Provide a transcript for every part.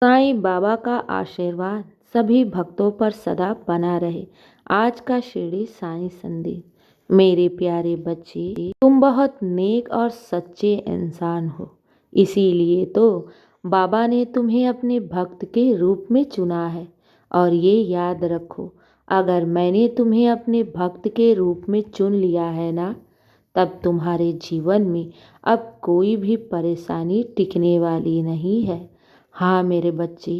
साईं बाबा का आशीर्वाद सभी भक्तों पर सदा बना रहे। आज का शिरडी साईं संदेश। मेरे प्यारे बच्चे, तुम बहुत नेक और सच्चे इंसान हो। इसीलिए तो बाबा ने तुम्हें अपने भक्त के रूप में चुना है। और ये याद रखो, अगर मैंने तुम्हें अपने भक्त के रूप में चुन लिया है ना, तब तुम्हारे जीवन में अब कोई भी परेशानी टिकने वाली नहीं है। हाँ मेरे बच्चे,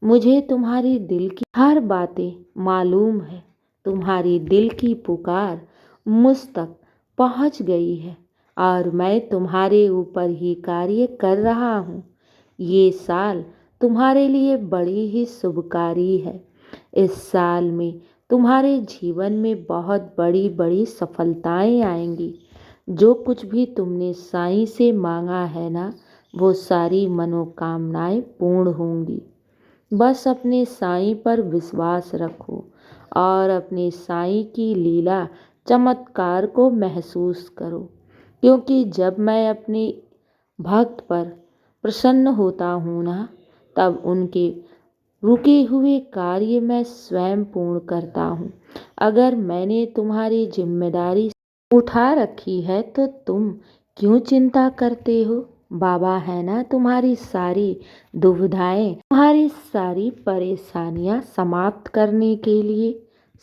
मुझे तुम्हारी दिल की हर बातें मालूम है। तुम्हारी दिल की पुकार मुझ तक पहुंच गई है और मैं तुम्हारे ऊपर ही कार्य कर रहा हूँ। ये साल तुम्हारे लिए बड़ी ही शुभकारी है। इस साल में तुम्हारे जीवन में बहुत बड़ी बड़ी सफलताएं आएंगी। जो कुछ भी तुमने साईं से मांगा है ना, वो सारी मनोकामनाएं पूर्ण होंगी। बस अपने साईं पर विश्वास रखो और अपने साईं की लीला चमत्कार को महसूस करो। क्योंकि जब मैं अपने भक्त पर प्रसन्न होता हूँ ना, तब उनके रुके हुए कार्य मैं स्वयं पूर्ण करता हूँ। अगर मैंने तुम्हारी जिम्मेदारी उठा रखी है तो तुम क्यों चिंता करते हो। बाबा है ना तुम्हारी सारी दुविधाएं, तुम्हारी सारी परेशानियां समाप्त करने के लिए।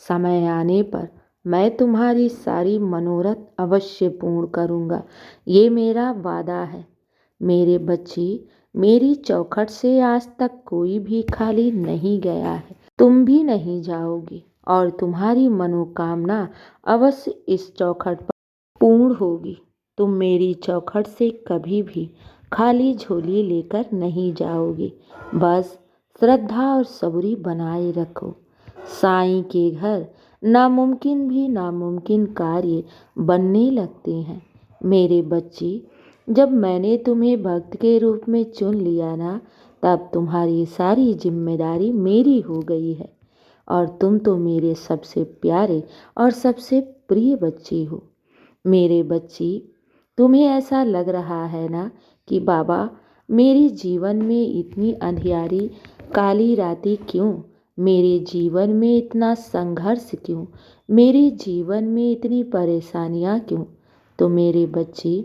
समय आने पर मैं तुम्हारी सारी मनोरथ अवश्य पूर्ण करूंगा, ये मेरा वादा है। मेरे बच्चे, मेरी चौखट से आज तक कोई भी खाली नहीं गया है। तुम भी नहीं जाओगे और तुम्हारी मनोकामना अवश्य इस चौखट पर पूर्ण होगी। तुम मेरी चौखट से कभी भी खाली झोली लेकर नहीं जाओगे। बस श्रद्धा और सबूरी बनाए रखो। साईं के घर नामुमकिन भी नामुमकिन कार्य बनने लगते हैं। मेरे बच्चे, जब मैंने तुम्हें भक्त के रूप में चुन लिया ना, तब तुम्हारी सारी जिम्मेदारी मेरी हो गई है। और तुम तो मेरे सबसे प्यारे और सबसे प्रिय बच्चे हो। मेरे बच्चे, तुम्हें ऐसा लग रहा है ना कि बाबा, मेरे जीवन में इतनी अंधियारी काली रातें क्यों, मेरे जीवन में इतना संघर्ष क्यों, मेरे जीवन में इतनी परेशानियां क्यों। तो मेरे बच्चे,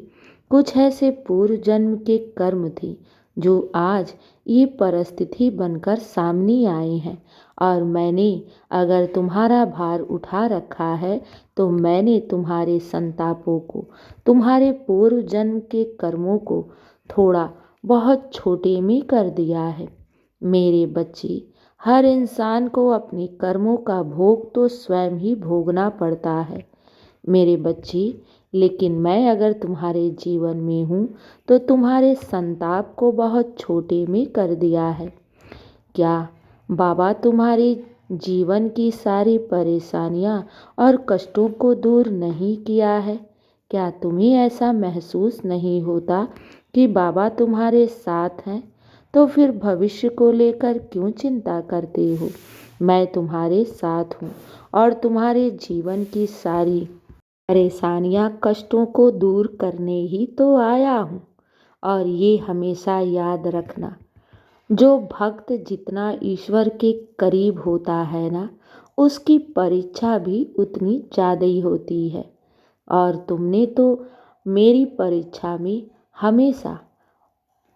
कुछ ऐसे पूर्व जन्म के कर्म थे जो आज ये परिस्थिति बनकर सामने आए हैं। और मैंने अगर तुम्हारा भार उठा रखा है, तो मैंने तुम्हारे संतापों को, तुम्हारे पूर्व जन्म के कर्मों को थोड़ा बहुत छोटे में कर दिया है। मेरे बच्चे, हर इंसान को अपने कर्मों का भोग तो स्वयं ही भोगना पड़ता है। मेरे बच्चे, लेकिन मैं अगर तुम्हारे जीवन में हूँ तो तुम्हारे संताप को बहुत छोटे में कर दिया है। क्या बाबा तुम्हारे जीवन की सारी परेशानियां और कष्टों को दूर नहीं किया है? क्या तुम्हें ऐसा महसूस नहीं होता कि बाबा तुम्हारे साथ हैं? तो फिर भविष्य को लेकर क्यों चिंता करते हो? मैं तुम्हारे साथ हूँ और तुम्हारे जीवन की सारी परेशानियां कष्टों को दूर करने ही तो आया हूँ। और ये हमेशा याद रखना, जो भक्त जितना ईश्वर के करीब होता है ना, उसकी परीक्षा भी उतनी ज़्यादा ही होती है। और तुमने तो मेरी परीक्षा में हमेशा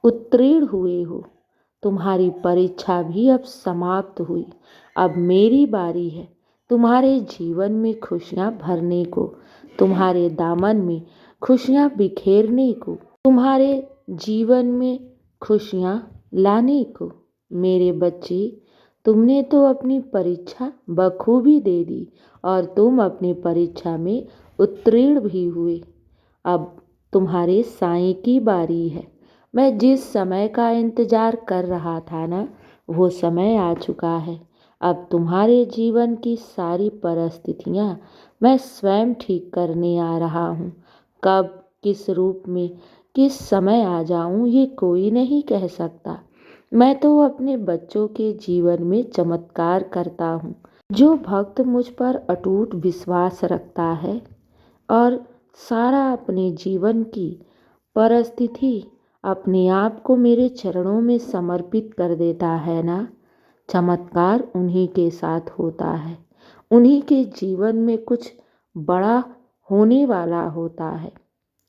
उत्तीर्ण हुए हो। तुम्हारी परीक्षा भी अब समाप्त हुई। अब मेरी बारी है तुम्हारे जीवन में खुशियाँ भरने को, तुम्हारे दामन में खुशियाँ बिखेरने को, तुम्हारे जीवन में खुशियाँ लाने को। मेरे बच्चे, तुमने तो अपनी परीक्षा बखूबी दे दी और तुम अपनी परीक्षा में उत्तीर्ण भी हुए। अब तुम्हारे साईं की बारी है। मैं जिस समय का इंतजार कर रहा था ना, वो समय आ चुका है। अब तुम्हारे जीवन की सारी परिस्थितियाँ मैं स्वयं ठीक करने आ रहा हूँ। कब, किस रूप में, किस समय आ जाऊँ, ये कोई नहीं कह सकता। मैं तो अपने बच्चों के जीवन में चमत्कार करता हूँ। जो भक्त मुझ पर अटूट विश्वास रखता है और सारा अपने जीवन की परिस्थिति अपने आप को मेरे चरणों में समर्पित कर देता है ना, चमत्कार उन्हीं के साथ होता है। उन्हीं के जीवन में कुछ बड़ा होने वाला होता है।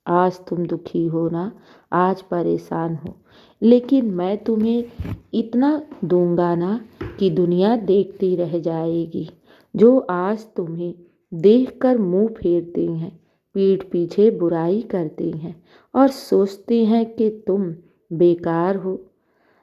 आज तुम दुखी हो ना, आज परेशान हो, लेकिन मैं तुम्हें इतना दूंगा ना कि दुनिया देखती रह जाएगी। जो आज तुम्हें देखकर मुंह फेरते हैं, पीठ पीछे बुराई करते हैं और सोचते हैं कि तुम बेकार हो,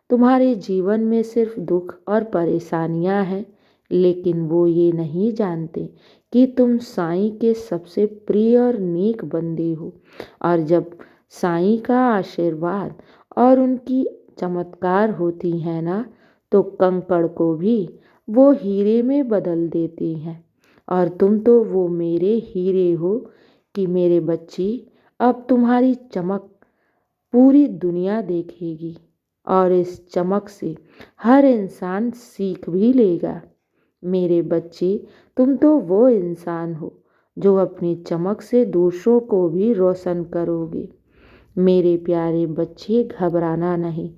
तुम्हारे जीवन में सिर्फ दुख और परेशानियां हैं, लेकिन वो ये नहीं जानते कि तुम साईं के सबसे प्रिय और नेक बंदे हो। और जब साईं का आशीर्वाद और उनकी चमत्कार होती है ना, तो कंकड़ को भी वो हीरे में बदल देती हैं। और तुम तो वो मेरे हीरे हो कि मेरे बच्चे, अब तुम्हारी चमक पूरी दुनिया देखेगी और इस चमक से हर इंसान सीख भी लेगा। मेरे बच्चे, तुम तो वो इंसान हो जो अपनी चमक से दूसरों को भी रोशन करोगे। मेरे प्यारे बच्चे, घबराना नहीं।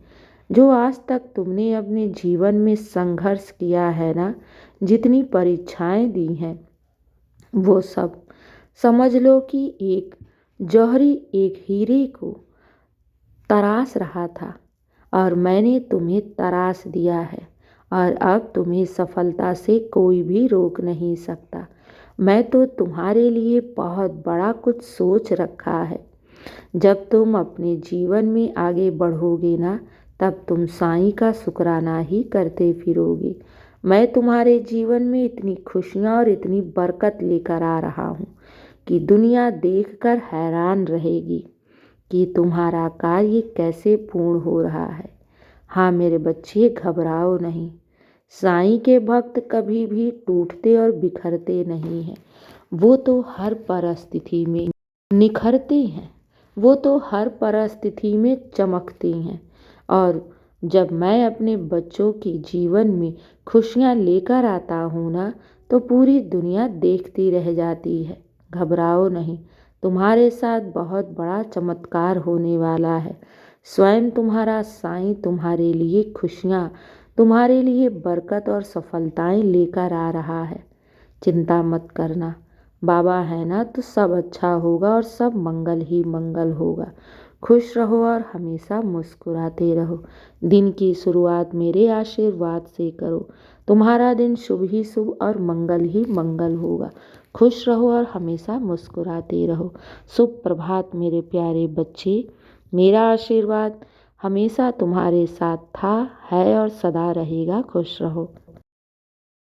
जो आज तक तुमने अपने जीवन में संघर्ष किया है ना, जितनी परीक्षाएं दी हैं, वो सब समझ लो कि एक जौहरी एक हीरे को तराश रहा था और मैंने तुम्हें तराश दिया है। और अब तुम्हें सफलता से कोई भी रोक नहीं सकता। मैं तो तुम्हारे लिए बहुत बड़ा कुछ सोच रखा है। जब तुम अपने जीवन में आगे बढ़ोगे ना, तब तुम साईं का शुक्राना ही करते फिरोगे। मैं तुम्हारे जीवन में इतनी खुशियाँ और इतनी बरकत लेकर आ रहा हूँ कि दुनिया देखकर हैरान रहेगी कि तुम्हारा कार्य कैसे पूर्ण हो रहा है। हाँ मेरे बच्चे, घबराओ नहीं। साईं के भक्त कभी भी टूटते और बिखरते नहीं हैं। वो तो हर परिस्थिति में निखरते हैं, वो तो हर परिस्थिति में चमकते हैं। और जब मैं अपने बच्चों के जीवन में खुशियाँ लेकर आता हूँ ना, तो पूरी दुनिया देखती रह जाती है। घबराओ नहीं, तुम्हारे साथ बहुत बड़ा चमत्कार होने वाला है। स्वयं तुम्हारा साईं तुम्हारे लिए खुशियाँ, तुम्हारे लिए बरकत और सफलताएं लेकर आ रहा है। चिंता मत करना, बाबा है ना, तो सब अच्छा होगा और सब मंगल ही मंगल होगा। खुश रहो और हमेशा मुस्कुराते रहो। दिन की शुरुआत मेरे आशीर्वाद से करो। तुम्हारा दिन शुभ ही शुभ और मंगल ही मंगल होगा। खुश रहो और हमेशा मुस्कुराते रहो। शुभ प्रभात मेरे प्यारे बच्चे। मेरा आशीर्वाद हमेशा तुम्हारे साथ था, है और सदा रहेगा। खुश रहो।